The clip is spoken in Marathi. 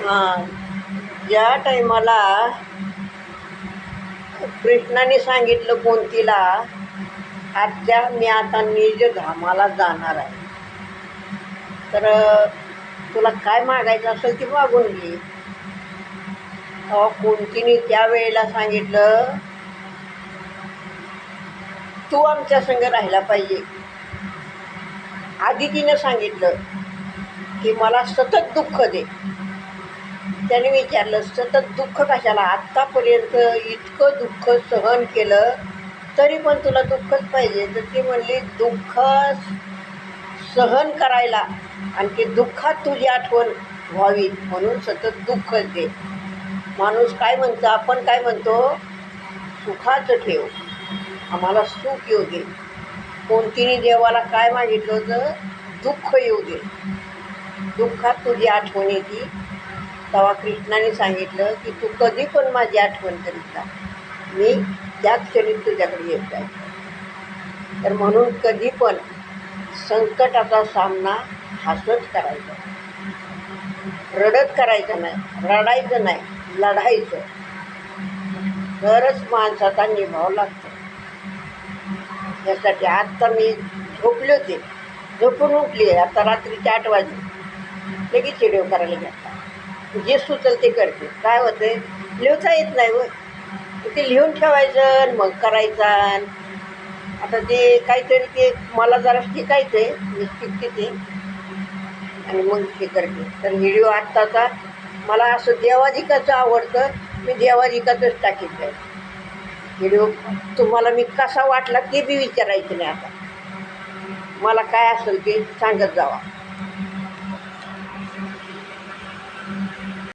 हां, ज्या टायमाला कृष्णाने सांगितलं कुंतीला, आत्या मी आता निज धामाला जाणार आहे, तर तुला काय मागायचं असेल ते मागून घे. कुंतीने त्यावेळेला सांगितलं, तू आमच्या संग राहायला पाहिजे. आधी तिनं सांगितलं की मला सतत दुःख दे. त्याने विचारलं सतत दुःख कशाला, आत्तापर्यंत इतकं दुःख सहन केलं तरी पण तुला दुःखच पाहिजे. तर ती म्हणली दुःख सहन करायला आणि ते दुःखात तुझी आठवण व्हावी म्हणून सतत दुःखच दे. माणूस काय म्हणतो, आपण काय म्हणतो, सुखाचं ठेव, आम्हाला सुख येऊ दे. कोणतीने देवाला काय मागितलं होतं, दुःख येऊ दे, दुःखात तुझी आठवण येते. तेव्हा कृष्णाने सांगितलं की तू कधी पण माझी आठवण करीत जा, मी त्याच क्षणी तुझ्याकडे येत आहे. तर म्हणून कधी पण संकटाचा सामना हसत करायचा, रडत करायचं नाही, रडायचं नाही, लढायचं. तरच माणसाचा निभाव लागतो. यासाठी आत्ता मी झोपले होते, झोपून उठली, आता रात्रीचे 8 वाजले, लगेच व्हिडिओ करायला घेतला. जे सुचल ते करते. काय होते, लिहता येत नाही व ते लिहून ठेवायचं आणि मग करायचं. आता ते काहीतरी ते मला जरा शिकायचं आहे, मी शिकते ते आणि मग हे करते. तर व्हिडिओ आत्ताचा मला असं देवाधिकाचं आवडतं, मी देवाधिकाचंच टाकीत आहे व्हिडिओ. तुम्हाला मी कसा वाटला ते बी विचारायचं नाही. आता मला काय असेल ते सांगत जावा.